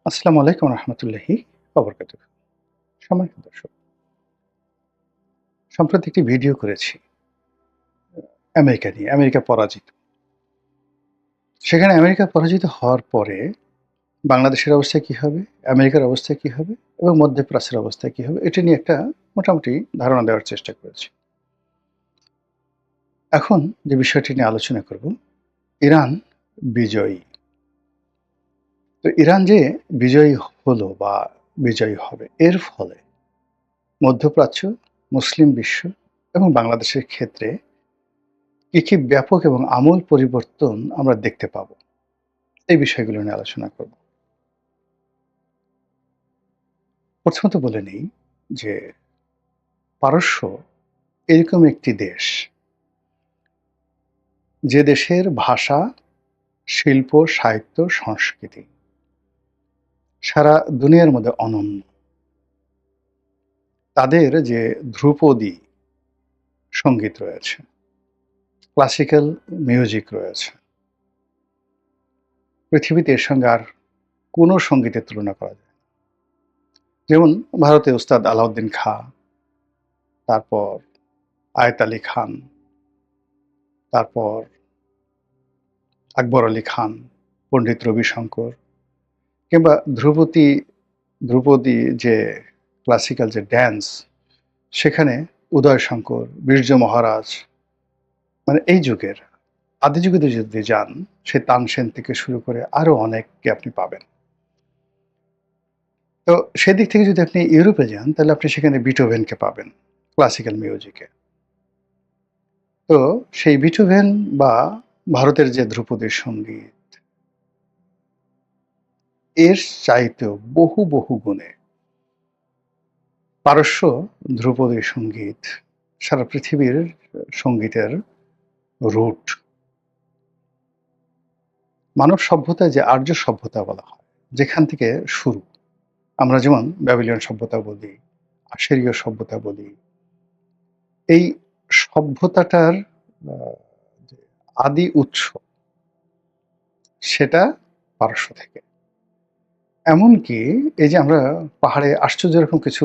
আসসালামু আলাইকুম রহমতুল্লাহি ওয়া বারাকাতুহু। সম্মানিত দর্শক, সম্প্রতি একটি ভিডিও করেছি আমেরিকা নিয়ে। আমেরিকা পরাজিত। সেখানে আমেরিকা পরাজিত হওয়ার পরে বাংলাদেশের অবস্থা কি হবে, আমেরিকার অবস্থা কি হবে এবং মধ্যপ্রাচ্যের অবস্থা কি হবে, এটা নিয়ে একটা মোটামুটি ধারণা দেওয়ার চেষ্টা করেছি। এখন যে বিষয়টি নিয়ে আলোচনা করব, ইরান বিজয়ী। তো ইরান যে বিজয়ী হলো বা বিজয়ী হবে, এর ফলে মধ্যপ্রাচ্য, মুসলিম বিশ্ব এবং বাংলাদেশের ক্ষেত্রে কি ব্যাপক এবং আমূল পরিবর্তন আমরা দেখতে পাব? এই বিষয়গুলো নিয়ে আলোচনা করব। প্রথমত বলে নেই যে পারস্য এরকম একটি দেশ, যে দেশের ভাষা, শিল্প, সাহিত্য, সংস্কৃতি সারা দুনিয়ার মধ্যে অনন্য। তাদের যে ধ্রুপদী সঙ্গীত রয়েছে, ক্লাসিক্যাল মিউজিক রয়েছে, পৃথিবীতে এর সঙ্গে আর কোনো সঙ্গীতের তুলনা করা যায় না। যেমন ভারতে উস্তাদ আলাউদ্দিন খাঁ, তারপর আয়েত আলী খান, তারপর আকবর আলী খান, পণ্ডিত রবিশঙ্কর, কিংবা ধ্রুপদী যে ক্লাসিক্যাল যে ড্যান্স, সেখানে উদয় শঙ্কর, বীর্য মহারাজ, মানে এই যুগের আদি যুগে যদি যান, সে তানসেন থেকে শুরু করে আরো অনেককে আপনি পাবেন। তো সেদিক থেকে যদি আপনি ইউরোপে যান, তাহলে আপনি সেখানে বিটোভেনকে পাবেন ক্লাসিক্যাল মিউজিকে। তো সেই বিটোভেন বা ভারতের যে ধ্রুপদী সঙ্গীত, এর চাইতেও বহু বহু গুণে পারস্য ধ্রুপদী সঙ্গীত সারা পৃথিবীর সঙ্গীতের রুট। মানব সভ্যতায় যে আর্য সভ্যতা বলা হয়, যেখান থেকে শুরু, আমরা যেমন ব্যাবিলিয়ন সভ্যতা বলি, আশিরীয় সভ্যতা বলি, এই সভ্যতাটার যে আদি উৎস, সেটা পারস্য থেকে। এমনকি এই যে আমরা পাহাড়ে আশ্চর্য রকম কিছু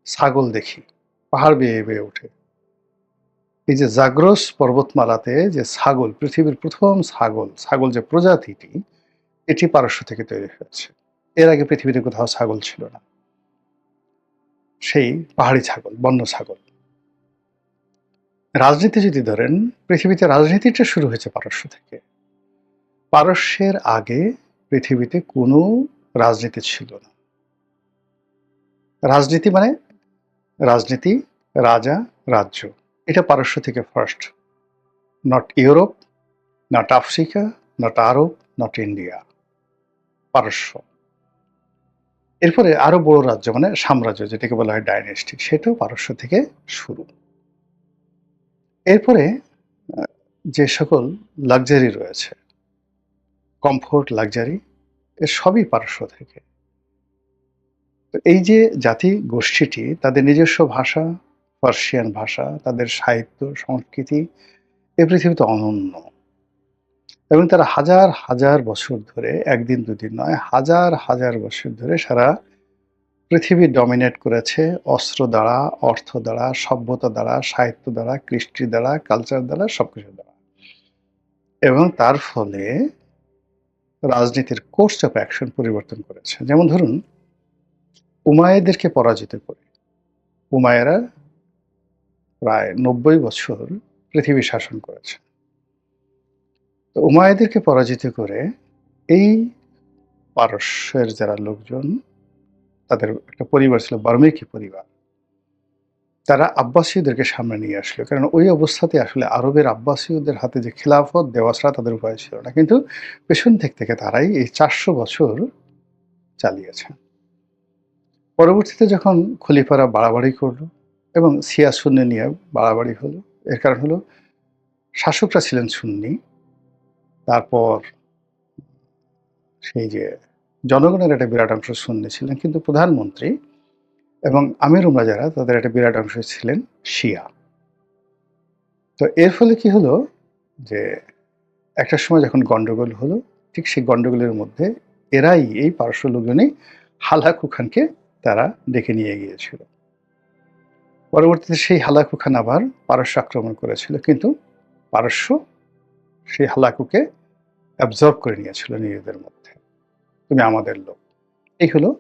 ছাগল দেখি, পাহাড় বেয়ে বেয়ে ওঠে। এই যে জাগ্রস পর্বতমালাতে যে ছাগল, পৃথিবীর প্রথম ছাগল যে প্রজাতিটি, এটি পারস্য থেকে তৈরি হয়েছে। এর আগে পৃথিবীতে কোথাও ছাগল ছিল না। সেই পাহাড়ি ছাগল, বন্য ছাগল। রাজনীতি যদি ধরেন, পৃথিবীতে রাজনীতিটা শুরু হয়েছে পারস্য থেকে। পারস্যের আগে পৃথিবীতে কোনো রাজনীতি ছিল না। রাজনীতি মানে রাজনীতি, রাজা, রাজ্য, এটা পারস্য থেকে first. Not Europe, not Africa, not Arab, not India, পারস্য। এরপরে আরো বড় রাজ্য মানে সাম্রাজ্য, যেটাকে বলা হয় ডাইনেস্টি, সেটাও পারস্য থেকে শুরু। এরপরে যে সকল লাক্সারি রয়েছে, কমফোর্ট, লাক্সারি, এর সবই পারস্য থেকে। তো এই যে জাতি গোষ্ঠীটি, তাদের নিজস্ব ভাষা, পার্সিয়ান ভাষা, তাদের সাহিত্য, সংস্কৃতি এ পৃথিবীতে অনন্য। এবং তারা হাজার হাজার বছর ধরে, একদিন দুদিন নয়, হাজার হাজার বছর ধরে সারা পৃথিবী ডমিনেট করেছে অস্ত্র দ্বারা, অর্থ দ্বারা, সভ্যতা দ্বারা, সাহিত্য দ্বারা, কৃষ্টি দ্বারা, কালচার দ্বারা, সবকিছু দ্বারা। এবং তার ফলে রাজনীতির কোর্স অফ অ্যাকশন পরিবর্তন করেছে। যেমন ধরুন, উমাইয়াদেরকে পরাজিত করে, উমাইয়ারা প্রায় ৯০ বছর পৃথিবী শাসন করেছে। তো উমাইয়াদেরকে পরাজিত করে এই পারস্যের যারা লোকজন, তাদের একটা পরিবার ছিল বার্মেকি পরিবার, তারা আব্বাসীয়দেরকে সামনে নিয়ে আসলো। কারণ ওই অবস্থাতে আসলে আরবের আব্বাসীয়দের হাতে যে খিলাফত দেওয়া ছাড়া তাদের উপায় ছিল না। কিন্তু পেছন থেকে তারাই এই ৪০০ বছর চালিয়েছে। পরবর্তীতে যখন খলিফারা বাড়াবাড়ি করলো এবং শিয়া সুন্নি নিয়ে বাড়াবাড়ি হলো, এর কারণ হলো শাসকরা ছিলেন সুন্নি, তারপর সেই যে জনগণের একটা বিরাট অংশ সুন্নি ছিলেন, কিন্তু প্রধানমন্ত্রী এবং আমির উমরা যারা, তাদের একটা বিরাট অংশ ছিলেন শিয়া। তো এর ফলে কি হলো যে একটা সময় যখন গন্ডগোল হলো, ঠিক সেই গন্ডগোলের মধ্যে এরাই, এই পারস্য লোকজনই হালাকু খানকে তারা ডেকে নিয়ে গিয়েছিল। পরবর্তীতে সেই হালাকু খান আবার পারস্য আক্রমণ করেছিল, কিন্তু পারস্য সেই হালাকুকে অ্যাবজর্ব করে নিয়েছিল নিজেদের মধ্যে, তুমি আমাদের লোক। এই হলো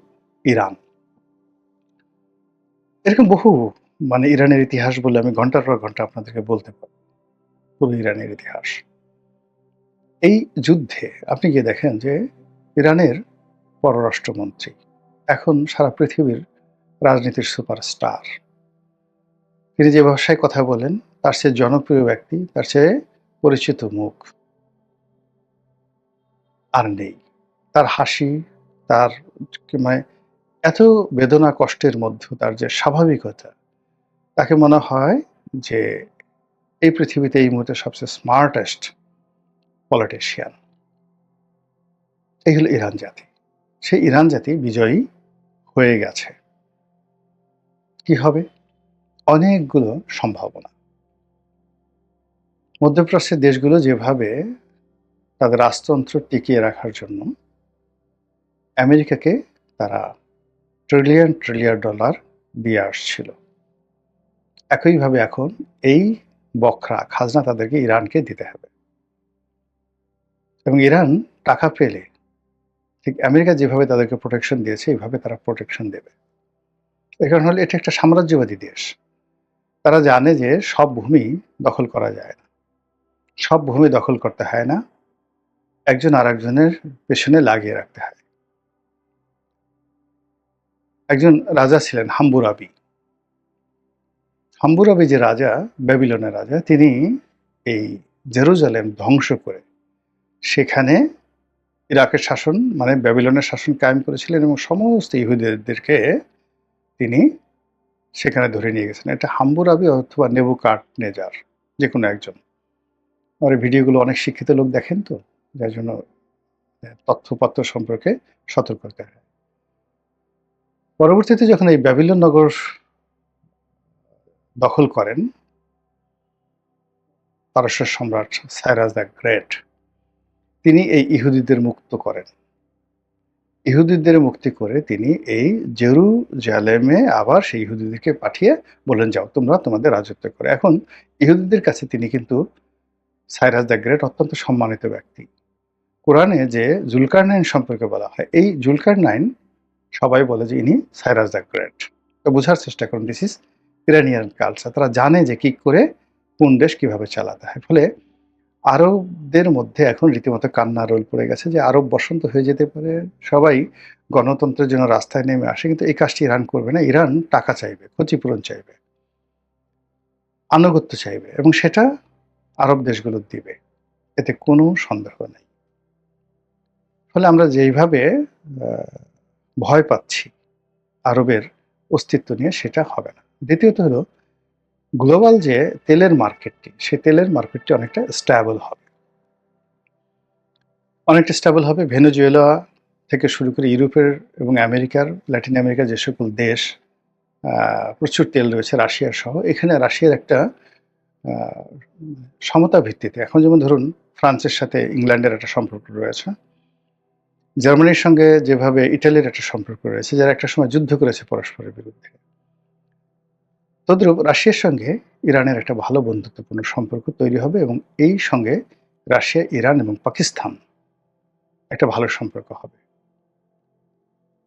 ইরান। এরকম বহু ইরানের ইতিহাস বলে আমি ঘন্টার পর ঘন্টা আপনাদেরকে বলতে পারি, পুরো ইরানের ইতিহাস। এই যুদ্ধে আপনি গিয়ে দেখেন যে ইরানের পররাষ্ট্রমন্ত্রী এখন সারা পৃথিবীর রাজনীতির সুপারস্টার। তিনি যে ভাষায় কথা বলেন, তার চেয়ে জনপ্রিয় ব্যক্তি, তার চেয়ে পরিচিত মুখ আর নেই। তার হাসি, তার মানে এত বেদনা কষ্টের মধ্যে তার যে স্বাভাবিকতা, তাকে মনে হয় যে এই পৃথিবীতে এই মুহূর্তে সবচেয়ে স্মার্টেস্ট পলিটিশিয়ান। এই হলো ইরান জাতি। সেই ইরান জাতি বিজয়ী হয়ে গেছে। কি হবে? অনেকগুলো সম্ভাবনা। মধ্যপ্রাচ্যের দেশগুলো যেভাবে তাদের রাজতন্ত্র টিকিয়ে রাখার জন্য আমেরিকাকে তারা ট্রিলিয়ন ট্রিলিয়ন ডলার দিয়ে আসছিল, একইভাবে এখন এই বখরা খাজনা তাদেরকে ইরানকে দিতে হবে। এবং ইরান টাকা পেলে ঠিক আমেরিকা যেভাবে তাদেরকে প্রোটেকশন দিয়েছে, এইভাবে তারা প্রোটেকশন দেবে। এর কারণ হলো এটা একটা সাম্রাজ্যবাদী দেশ। তারা জানে যে সব ভূমি দখল করা যায় না, সব ভূমি দখল করতে হয় না, একজন আর একজনের পেছনে লাগিয়ে রাখতে হয়। একজন রাজা ছিলেন হাম্বুরাবি। হাম্বুরাবি যে রাজা, ব্যাবিলনের রাজা, তিনি এই জেরুজালেম ধ্বংস করে সেখানে ইরাকের শাসন ব্যাবিলনের শাসন কায়েম করেছিলেন এবং সমস্ত ইহুদিদেরকে তিনি সেখানে ধরে নিয়ে গেছেন। এটা হাম্বুরাবি অথবা নেবুকাডনেজার, যে কোনো একজন। আমার ভিডিওগুলো অনেক শিক্ষিত লোক দেখেন, তো যার জন্য তথ্যপত্র সম্পর্কে সতর্ক করতে হয়। পরবর্তীতে যখন এই ব্যাবিলন নগর দখল করেন পারস্য সম্রাট সাইরাস দ্য গ্রেট, তিনি এই ইহুদিদের মুক্ত করেন। ইহুদিদের মুক্তি করে তিনি এই জেরুজালেমে আবার সেই ইহুদিদেরকে পাঠিয়ে বললেন, যাও তোমরা তোমাদের রাজত্ব করে। এখন ইহুদিদের কাছে তিনি কিন্তু সাইরাস দ্য গ্রেট অত্যন্ত সম্মানিত ব্যক্তি। কোরআনে যে জুলকারনাইন সম্পর্কে বলা হয়, এই জুলকারনাইন সবাই বলে যে ইনি সাইরাস দ্য গ্রেট। তো বোঝার চেষ্টা করুন, দিস ইজ ইরানিয়ান কালচার। তারা জানে যে কি করে কোন দেশ কিভাবে চালাতে হয়। ফলে আরবদের মধ্যে এখন রীতিমতো কান্নার রোল পড়ে গেছে যে আরব বসন্ত হয়ে যেতে পারে, সবাই গণতন্ত্রের জন্য রাস্তায় নেমে আসে, কিন্তু এই কাজটি ইরান করবে না। ইরান টাকা চাইবে, ক্ষতিপূরণ চাইবে, আনুগত্য চাইবে, এবং সেটা আরব দেশগুলো দিবে, এতে কোনো সন্দেহ নেই। ফলে আমরা যেইভাবে ভয় পাচ্ছি আরবের অস্তিত্ব নিয়ে, সেটা হবে না। দ্বিতীয়ত হলো গ্লোবাল যে তেলের মার্কেটটি, সেই তেলের মার্কেটটি অনেকটা স্ট্যাবল হবে। অনেকটা স্ট্যাবল হবে। ভেনেজুয়েলা থেকে শুরু করে ইউরোপের এবং আমেরিকার, ল্যাটিন আমেরিকার যে সকল দেশ প্রচুর তেল রয়েছে, রাশিয়া সহ, এখানে রাশিয়ার একটা সমতা ভিত্তিতে, এখন যেমন ধরুন ফ্রান্সের সাথে ইংল্যান্ডের একটা সম্পর্ক রয়েছে, জার্মানির সঙ্গে যেভাবে ইটালির একটা সম্পর্ক রয়েছে, যারা একটা সময় যুদ্ধ করেছে পরস্পরের বিরুদ্ধে, তদ্রূপ রাশিয়ার সঙ্গে ইরানের একটা ভালো বন্ধুত্বপূর্ণ সম্পর্ক তৈরি হবে, এবং এই সঙ্গে রাশিয়া, ইরান এবং পাকিস্তান একটা ভালো সম্পর্ক হবে।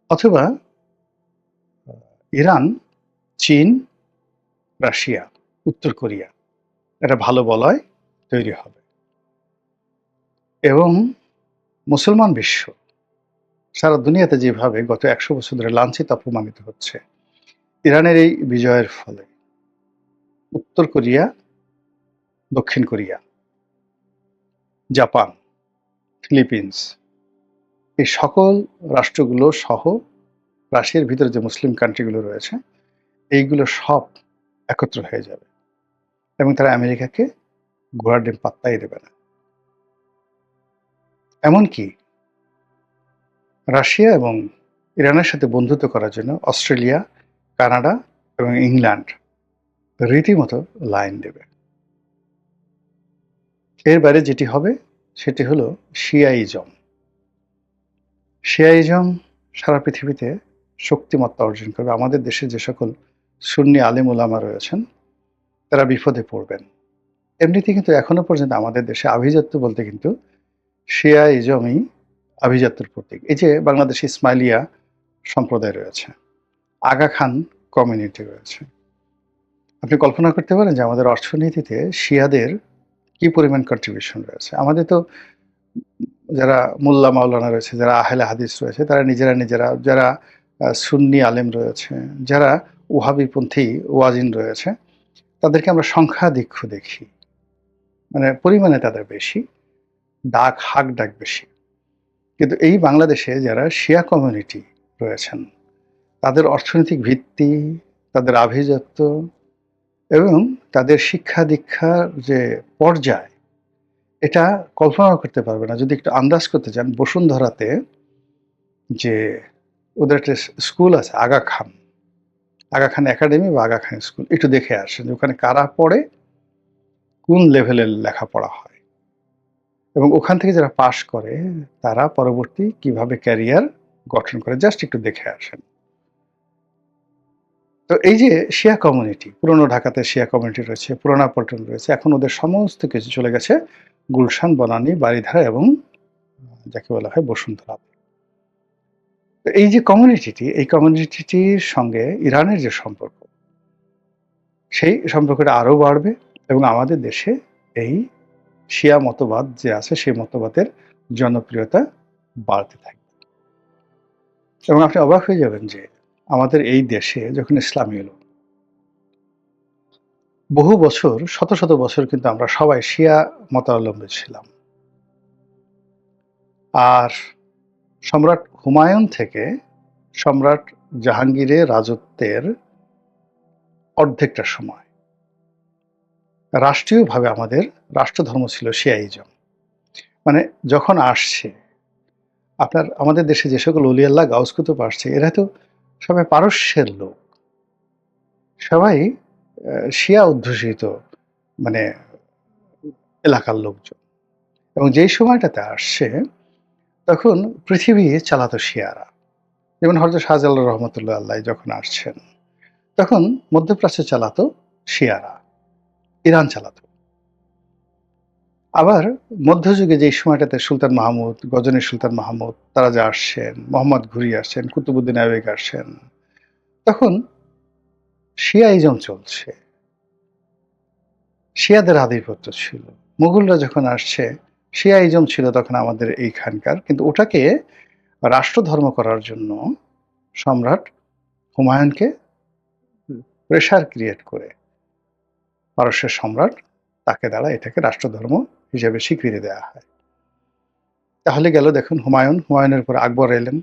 অথবা ইরান, চীন, রাশিয়া, উত্তর কোরিয়া, একটা ভালো বলয় তৈরি হবে। এবং মুসলমান বিশ্ব সারা দুনিয়াতে যেভাবে গত 100 বছর ধরে লাঞ্ছিত অপমানিত হচ্ছে, ইরানের এই বিজয়ের ফলে উত্তর কোরিয়া, দক্ষিণ কোরিয়া, জাপান, ফিলিপিন্স, এই সকল রাষ্ট্রগুলো সহ রাশিয়ার ভিতরে যে মুসলিম কান্ট্রিগুলো রয়েছে, এইগুলো সব একত্র হয়ে যাবে, এবং তারা আমেরিকাকে ঘোড়ার ডিম পাত্তাই দেবে না। এমনকি রাশিয়া এবং ইরানের সাথে বন্ধুত্ব করার জন্য অস্ট্রেলিয়া, কানাডা এবং ইংল্যান্ড রীতিমতো লাইন দেবে। এর বাইরে যেটি হবে সেটি হলো শিয়াইজম। শিয়াইজম সারা পৃথিবীতে শক্তিমত্তা অর্জন করবে। আমাদের দেশে যে সকল সুন্নি আলেম ওলামা রয়েছেন তারা বিপদে পড়বেন। এমনিতে কিন্তু এখনো পর্যন্ত আমাদের দেশে আভিজাত্য বলতে কিন্তু শিয়াইজমই আভিজাত্যের প্রতীক। এই যে বাংলাদেশে ইসমাইলিয়া সম্প্রদায় রয়েছে, আগা খান কমিউনিটি রয়েছে। আপনি কল্পনা করতে পারেন যে আমাদের অর্থনীতিতে শিয়াদের কি পরিমাণ কন্ট্রিবিউশন রয়েছে। আমাদের তো যারা মোল্লা মাওলানা রয়েছে, যারা আহলে হাদিস রয়েছে, তারা নিজেরা যারা সুন্নি আলেম রয়েছে, যারা ওহাবিপন্থী ওয়াজিন রয়েছে, তাদেরকে আমরা সংখ্যাধিক্য দেখি, মানে পরিমাণে তাদের বেশি, হাক ডাক বেশি। কিন্তু এই বাংলাদেশে যারা শিয়া কমিউনিটি রয়েছেন, তাদের অর্থনৈতিক ভিত্তি, তাদের আভিজাত্য এবং তাদের শিক্ষা দীক্ষার যে পর্যায়, এটা কল্পনা করতে পারবে না। যদি একটু আন্দাজ করতে চান, বসুন্ধরাতে যে ওদের একটা স্কুল আছে আগা খান একাডেমি বা আগা খান স্কুল, একটু দেখে আসেন যে ওখানে কারা পড়ে, কোন লেভেলের লেখাপড়া হয়, এবং ওখান থেকে যারা পাশ করে তারা পরবর্তী কিভাবে ক্যারিয়ার গঠন করে, জাস্ট একটু দেখে আসেন। তো এই যে শিয়া কমিউনিটি, পুরনো ঢাকাতে শিয়া কমিউনিটি রয়েছে, পুরোনা পল্টন রয়েছে, এখন ওদের সমস্ত কিছু চলে গেছে গুলশান, বনানী, বারিধারা এবং যাকে বলা হয় বসুন্ধরা। তো এই যে কমিউনিটিটি, এই কমিউনিটিটির সঙ্গে ইরানের যে সম্পর্ক, সেই সম্পর্কটা আরও বাড়বে এবং আমাদের দেশে এই শিয়া মতবাদ যে আছে সেই মতবাদের জনপ্রিয়তা বাড়তে থাকবে। এবং আপনি অবাক হয়ে যাবেন যে আমাদের এই দেশে যখন ইসলাম এলো, বহু বছর, শত শত বছর কিন্তু আমরা সবাই শিয়া মতাবলম্বী ছিলাম। আর সম্রাট হুমায়ুন থেকে সম্রাট জাহাঙ্গীরের রাজত্বের অর্ধেকটা সময় রাষ্ট্রীয়ভাবে আমাদের রাষ্ট্রধর্ম ছিল শিয়াইজম। মানে যখন আসছে আমাদের দেশে যে সকল অলি আল্লাহ গাউস কুতুব আসছে, এরা তো সবাই পারস্যের লোক, সবাই শিয়া অধ্যুষিত মানে এলাকার লোকজন। এবং যেই সময়টাতে আসছে তখন পৃথিবী চালাতো শিয়ারা। যেমন হযরত শাহজালাল রহমতুল্লাহ আল্লাহ যখন আসছেন, তখন মধ্যপ্রাচ্য চালাতো শিয়ারা, ইরান চালাতো। আবার মধ্যযুগে যে সময়টাতে সুলতান মাহমুদ, গজনীর সুলতান মাহমুদ, তারা যে আসছেন, মোহাম্মদ ঘুরি আসছেন, কুতুবুদ্দিন আইবেক আসছেন, তখন শিয়াইজম চলছে, শিয়াদের আধিপত্য ছিল। মুঘলরা যখন আসছে, শিয়াইজম ছিল তখন আমাদের এইখানকার, কিন্তু ওটাকে রাষ্ট্রধর্ম করার জন্য সম্রাট হুমায়ুনকে প্রেশার ক্রিয়েট করে পারস্যের সম্রাট তাকে দ্বারা এটাকে রাষ্ট্রধর্ম হিসেবে স্বীকৃতি দেওয়া হয়। তাহলে গেল দেখুন হুমায়ুনের পর আকবর এলেন।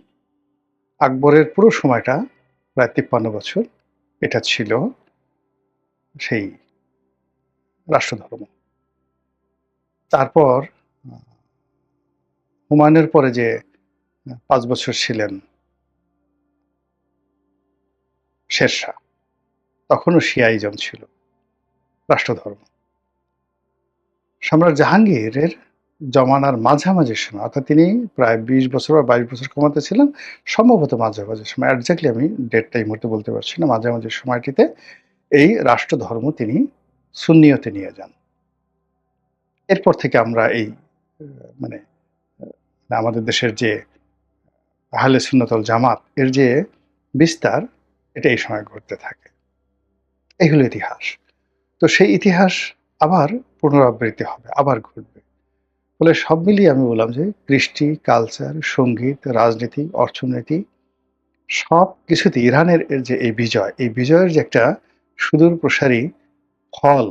আকবরের পুরো সময়টা প্রায় ৫৩ বছর এটা ছিল সেই রাষ্ট্রধর্ম। তারপর হুমায়ুনের পরে যে ৫ বছর ছিলেন শেরশাহ, তখনও শিয়াইজম ছিল রাষ্ট্রধর্ম। সম্রাট জাহাঙ্গীরের জমানার মাঝামাঝি সময়, অর্থাৎ তিনি প্রায় ২০ বছর বা ২২ বছর ক্ষমতা ছিলেন, সম্ভবত মাঝামাঝি সময়, একজাক্টলি আমি ডেটটা এই মুহূর্তে বলতে পারছি না, মাঝামাঝি সময়টিতে এই রাষ্ট্রধর্ম তিনি সুন্নিয়তে নিয়ে যান। এরপর থেকে আমরা এই মানে আমাদের দেশের যে আহলে সুন্নাত ওয়াল জামাত এর যে বিস্তার, এটা এই সময় ঘটতে থাকে। এই হলো ইতিহাস। তো সেই ইতিহাস আবার পুনরাবৃত্তি হবে, আবার ঘটবে। ফলে সব মিলিয়ে আমি বললাম যে কৃষ্টি, কালচার, সঙ্গীত, রাজনীতি, অর্থনীতি, সব কিছুতে ইরানের যে এই বিজয়ের যে একটা সুদূর প্রসারী ফল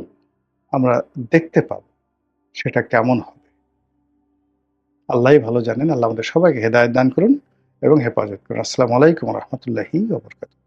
আমরা দেখতে পাব, সেটা কেমন হবে আল্লাহই ভালো জানেন। আল্লাহ আমাদের সবাইকে হেদায়েত দান করুন এবং হেফাজত করুন। আসসালামু আলাইকুম ওয়া রাহমাতুল্লাহি ওয়া বারাকাতুহু।